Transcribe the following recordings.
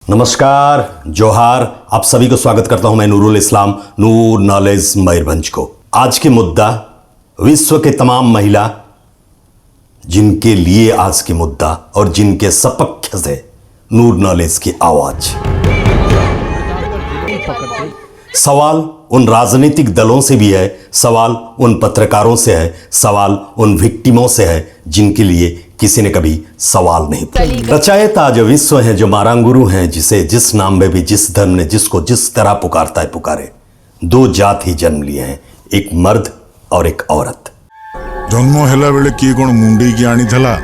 नमस्कार, जोहार। आप सभी को स्वागत करता हूं मैं नूरुल इस्लाम, नूर नॉलेज मयूरभंज को। आज की मुद्दा विश्व के तमाम महिला जिनके लिए आज की मुद्दा और जिनके सपक्ष से नूर नॉलेज की आवाज। सवाल उन राजनीतिक दलों से भी है, सवाल उन पत्रकारों से है, सवाल उन विक्टिमों से है जिनके लिए किसी ने कभी सवाल नहीं पूछा। रचयिता जो विश्व है, जो मारांगुरु हैं, जिसे जिस नाम में भी, जिस धर्म ने जिसको जिस तरह पुकारता है पुकारे। दो जात ही जन्म लिए हैं, एक मर्द और एक औरत। जन्म हेला बेले किए कोन मुंडे की आनी थला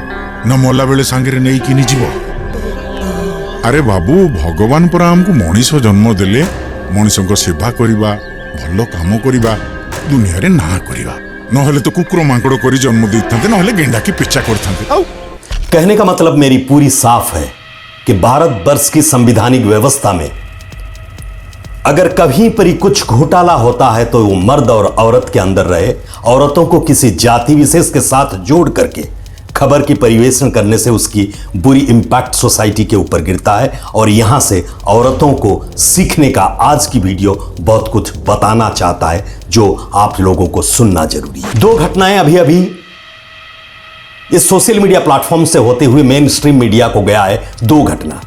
न मोला बेले सांगरे नहीं किनी जीवो। अरे बाबू, भगवान परा हमको मनीष जन्म देले, मनीष को सेवा करिबा, भलो काम करिबा, दुनिया रे ना करिबा, नहले तो कुकुर मांकड़ करी जन्म देते, नहले गेंडा की पिच्चा करते। कहने का मतलब मेरी पूरी साफ है कि भारत वर्ष की संवैधानिक व्यवस्था में अगर कहीं पर ही कुछ घोटाला होता है तो वो मर्द और औरत के अंदर रहे। औरतों को किसी जाति विशेष के साथ जोड़ करके खबर की परिवेशन करने से उसकी बुरी इंपैक्ट सोसाइटी के ऊपर गिरता है। और यहां से औरतों को सीखने का आज की वीडियो बहुत कुछ बताना चाहता है जो आप लोगों को सुनना जरूरी है। दो घटनाएं अभी अभी इस सोशल मीडिया प्लेटफॉर्म से होते हुए मेन स्ट्रीम मीडिया को गया है। दो घटना,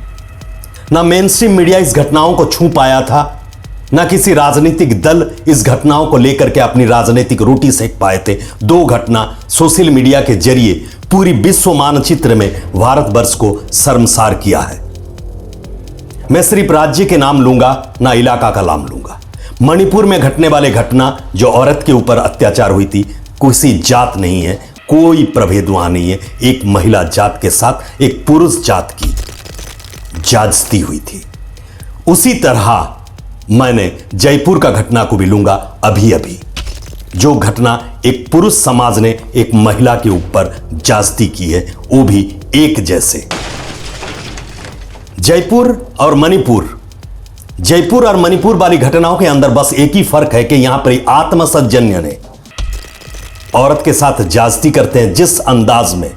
ना मेन स्ट्रीम मीडिया इस घटनाओं को छू पाया था, ना किसी राजनीतिक दल इस घटनाओं को लेकर के अपनी राजनीतिक रोटी सेक पाए थे। दो घटना सोशल मीडिया के जरिए पूरी विश्व मानचित्र में भारतवर्ष को शर्मसार किया है। मैं सिर्फ राज्य के नाम लूंगा, ना इलाका का नाम लूंगा। मणिपुर में घटने वाले घटना जो औरत के ऊपर अत्याचार हुई थी, किसी जात नहीं है, कोई प्रभेद वहां नहीं है। एक महिला जात के साथ एक पुरुष जात की ज्यादती हुई थी। उसी तरह मैंने जयपुर का घटना को भी लूंगा। अभी अभी जो घटना एक पुरुष समाज ने एक महिला के ऊपर ज्यादती की है, वो भी एक जैसे। जयपुर और मणिपुर वाली घटनाओं के अंदर बस एक ही फर्क है कि यहां पर आत्मसज्जन्य ने औरत के साथ ज्यादती करते हैं जिस अंदाज में,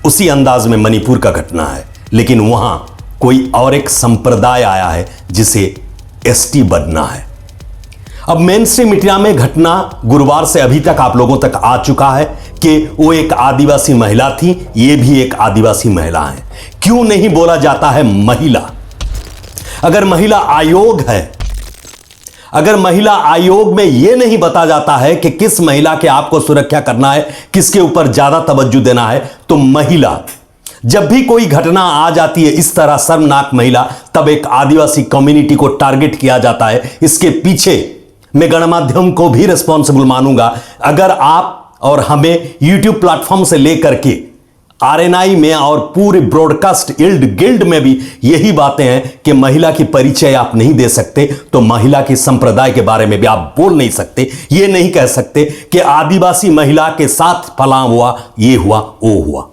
उसी अंदाज में मणिपुर का घटना है। लेकिन वहां कोई और एक संप्रदाय आया है जिसे एसटी बनना है। अब मेन स्ट्रीम मीडिया में घटना गुरुवार से अभी तक आप लोगों तक आ चुका है कि वो एक आदिवासी महिला थी, ये भी एक आदिवासी महिला है। क्यों नहीं बोला जाता है महिला? अगर महिला आयोग है, अगर महिला आयोग में यह नहीं बता जाता है कि किस महिला के आपको सुरक्षा करना है, किसके ऊपर ज्यादा तवज्जो देना है, तो महिला जब भी कोई घटना आ जाती है इस तरह शर्मनाक महिला, तब एक आदिवासी कम्युनिटी को टारगेट किया जाता है। इसके पीछे मैं गणमाध्यम को भी रिस्पॉन्सिबल मानूंगा। अगर आप और हमें यूट्यूब प्लेटफॉर्म से लेकर के आरएनआई में और पूरे ब्रॉडकास्ट गिल्ड में भी यही बातें हैं कि महिला की परिचय आप नहीं दे सकते, तो महिला के संप्रदाय के बारे में भी आप बोल नहीं सकते। ये नहीं कह सकते कि आदिवासी महिला के साथ फलां हुआ, ये हुआ, वो हुआ।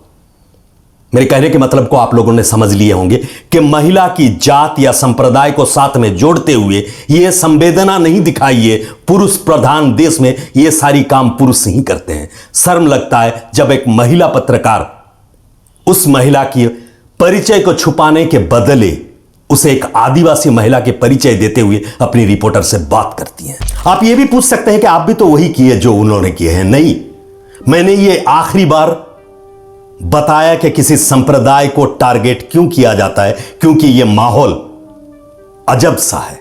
मेरे कहने के मतलब को आप लोगों ने समझ लिए होंगे कि महिला की जात या संप्रदाय को साथ में जोड़ते हुए यह संवेदना नहीं दिखाइए। पुरुष प्रधान देश में यह सारी काम पुरुष ही करते हैं। शर्म लगता है जब एक महिला पत्रकार उस महिला की परिचय को छुपाने के बदले उसे एक आदिवासी महिला के परिचय देते हुए अपनी रिपोर्टर से बात करती हैं। आप यह भी पूछ सकते हैं कि आप भी तो वही किए जो उन्होंने किए हैं। नहीं, मैंने ये आखिरी बार बताया कि किसी संप्रदाय को टारगेट क्यों किया जाता है, क्योंकि यह माहौल अजब सा है।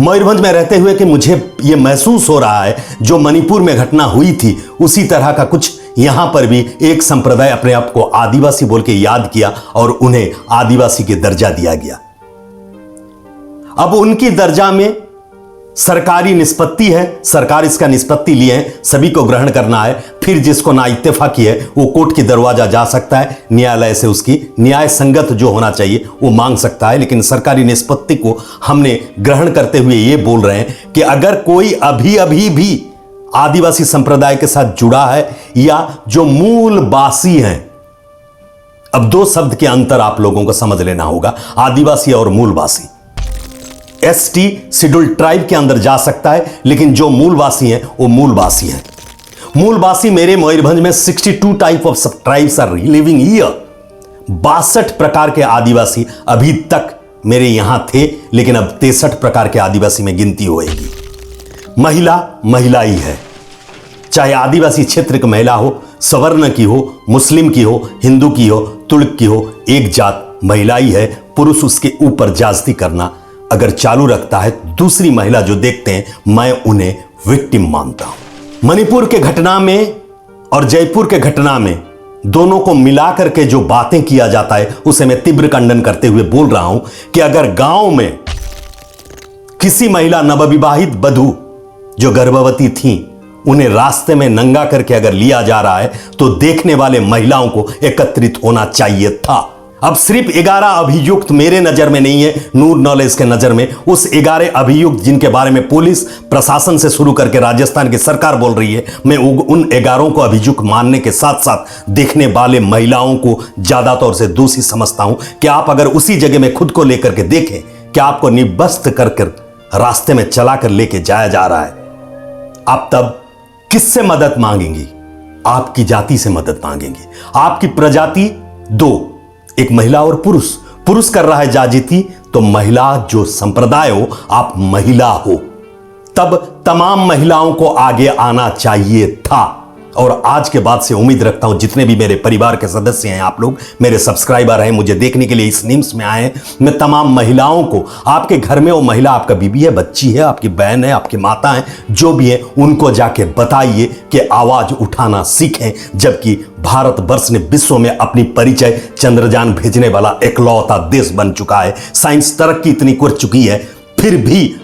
मयूरभंज में रहते हुए कि मुझे यह महसूस हो रहा है जो मणिपुर में घटना हुई थी उसी तरह का कुछ यहां पर भी एक संप्रदाय अपने आप को आदिवासी बोल के याद किया और उन्हें आदिवासी के दर्जा दिया गया। अब उनकी दर्जा में सरकारी निष्पत्ति है, सरकार इसका निष्पत्ति लिए है, सभी को ग्रहण करना है। फिर जिसको ना इत्तेफाकी है वो कोर्ट की दरवाजा जा सकता है, न्यायालय से उसकी न्याय संगत जो होना चाहिए वो मांग सकता है। लेकिन सरकारी निष्पत्ति को हमने ग्रहण करते हुए ये बोल रहे हैं कि अगर कोई अभी भी आदिवासी संप्रदाय के साथ जुड़ा है या जो मूलवासी हैं, अब दो शब्द के अंतर आप लोगों को समझ लेना होगा, आदिवासी और मूलवासी। एसटी शेड्यूल ट्राइब के अंदर जा सकता है, लेकिन जो मूलवासी हैं वो मूलवासी हैं। मूलवासी मेरे मयूरभंज में 62 type of tribes are living here. 62 प्रकार के आदिवासी अभी तक मेरे यहां थे, लेकिन अब 63 प्रकार के आदिवासी में गिनती होएगी। महिला महिला ही है, चाहे आदिवासी क्षेत्र की महिला हो, सवर्ण की हो, मुस्लिम की हो, हिंदू की हो, तुर्क की हो, एक जात महिला ही है। पुरुष उसके ऊपर ज्यादती करना अगर चालू रखता है, दूसरी महिला जो देखते हैं, मैं उन्हें विक्टिम मानता हूं। मणिपुर के घटना में और जयपुर के घटना में दोनों को मिलाकर के जो बातें किया जाता है, उसे मैं तीव्र खंडन करते हुए बोल रहा हूं कि अगर गांव में किसी महिला नवविवाहित वधू जो गर्भवती थी, उन्हें रास्ते में नंगा करके अगर लिया जा रहा है, तो देखने वाले महिलाओं को एकत्रित होना चाहिए था। अब सिर्फ 11 अभियुक्त मेरे नजर में नहीं है, नूर नॉलेज के नजर में उस 11 अभियुक्त जिनके बारे में पुलिस प्रशासन से शुरू करके राजस्थान की सरकार बोल रही है, मैं उन 11 को अभियुक्त मानने के साथ साथ देखने वाले महिलाओं को ज्यादा तौर से दोषी समझता हूं कि आप अगर उसी जगह में खुद को लेकर के देखें कि आपको निबस्त कर रास्ते में चलाकर लेके जाया जा रहा है, आप तब किससे मदद मांगेंगी? आपकी जाति से मदद मांगेंगी। आपकी प्रजाति दो, एक महिला और पुरुष। पुरुष कर रहा है जाजीती, तो महिला जो संप्रदाय हो, आप महिला हो, तब तमाम महिलाओं को आगे आना चाहिए था। और आज के बाद से उम्मीद रखता हूं जितने भी मेरे परिवार के सदस्य हैं, आप लोग मेरे सब्सक्राइबर हैं, मुझे देखने के लिए इस न्यूज़ में आए, मैं तमाम महिलाओं को, आपके घर में वो महिला आपका बीबी है, बच्ची है, आपकी बहन है, आपकी माता है, जो भी है, उनको जाके बताइए कि आवाज उठाना सीखें। जबकि भारतवर्ष ने विश्व में अपनी परिचय चंद्रयान भेजने वाला एकलौता देश बन चुका है, साइंस तरक्की इतनी कर चुकी है, फिर भी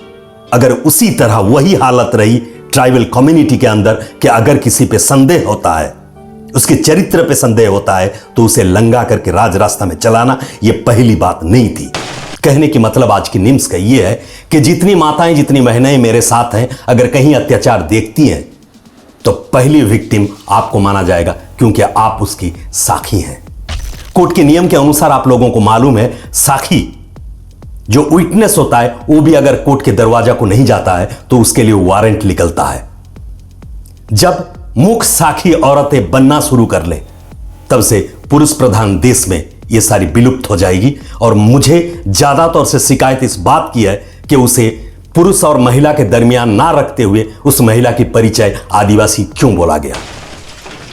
अगर उसी तरह वही हालत रही ट्राइबल कम्युनिटी के अंदर कि अगर किसी पे संदेह होता है, उसके चरित्र पे संदेह होता है, तो उसे लंगा करके राज रास्ता में चलाना यह पहली बात नहीं थी। कहने की मतलब आज की न्यूज़ का यह है कि जितनी माताएं, जितनी बहनें मेरे साथ हैं, अगर कहीं अत्याचार देखती हैं, तो पहली विक्टिम आपको माना जाएगा, क्योंकि आप उसकी साखी हैं। कोर्ट के नियम के अनुसार आप लोगों को मालूम है, साखी जो विटनेस होता है, वो भी अगर कोर्ट के दरवाजा को नहीं जाता है, तो उसके लिए वारंट निकलता है। जब मुख्य साखी औरतें बनना शुरू कर ले, तब से पुरुष प्रधान देश में ये सारी विलुप्त हो जाएगी। और मुझे ज्यादा तौर से शिकायत इस बात की है कि उसे पुरुष और महिला के दरमियान ना रखते हुए उस महिला की परिचय आदिवासी क्यों बोला गया।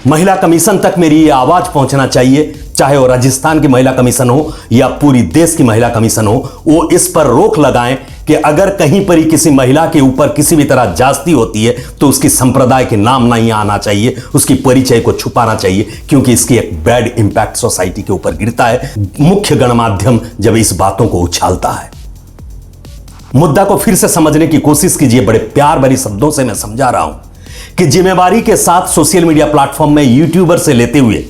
महिला कमीशन तक मेरी ये आवाज पहुंचना चाहिए, चाहे वो राजस्थान की महिला कमीशन हो या पूरी देश की महिला कमीशन हो, वो इस पर रोक लगाएं कि अगर कहीं पर ही किसी महिला के ऊपर किसी भी तरह ज्यादती होती है, तो उसकी संप्रदाय के नाम नहीं आना चाहिए, उसकी परिचय को छुपाना चाहिए, क्योंकि इसकी एक बैड इंपैक्ट सोसाइटी के ऊपर गिरता है मुख्य गणमाध्यम जब इस बातों को उछालता है। मुद्दा को फिर से समझने की कोशिश कीजिए, बड़े प्यार भरी शब्दों से मैं समझा रहा हूं कि जिम्मेवारी के साथ सोशल मीडिया प्लेटफॉर्म में यूट्यूबर से लेते हुए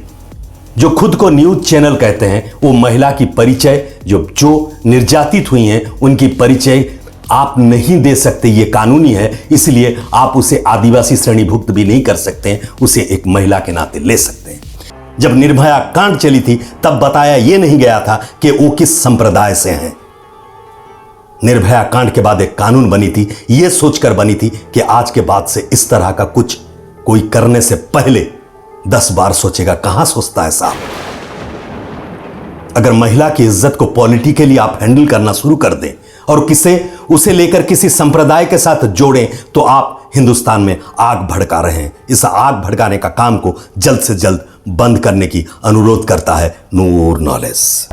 जो खुद को न्यूज चैनल कहते हैं, वो महिला की परिचय जो निर्यातित हुई हैं, उनकी परिचय आप नहीं दे सकते। ये कानूनी है, इसलिए आप उसे आदिवासी श्रेणीभुक्त भी नहीं कर सकते हैं, उसे एक महिला के नाते ले सकते हैं। जब निर्भया कांड चली थी, तब बताया ये नहीं गया था कि वो किस संप्रदाय से हैं। निर्भया कांड के बाद एक कानून बनी थी, यह सोचकर बनी थी कि आज के बाद से इस तरह का कुछ कोई करने से पहले 10 बार सोचेगा। कहां सोचता है साहब? अगर महिला की इज्जत को पॉलिटिकली आप हैंडल करना शुरू कर दें और उसे लेकर किसी संप्रदाय के साथ जोड़ें, तो आप हिंदुस्तान में आग भड़का रहे हैं। इस आग भड़काने का काम को जल्द से जल्द बंद करने की अनुरोध करता है नूर नॉलेज।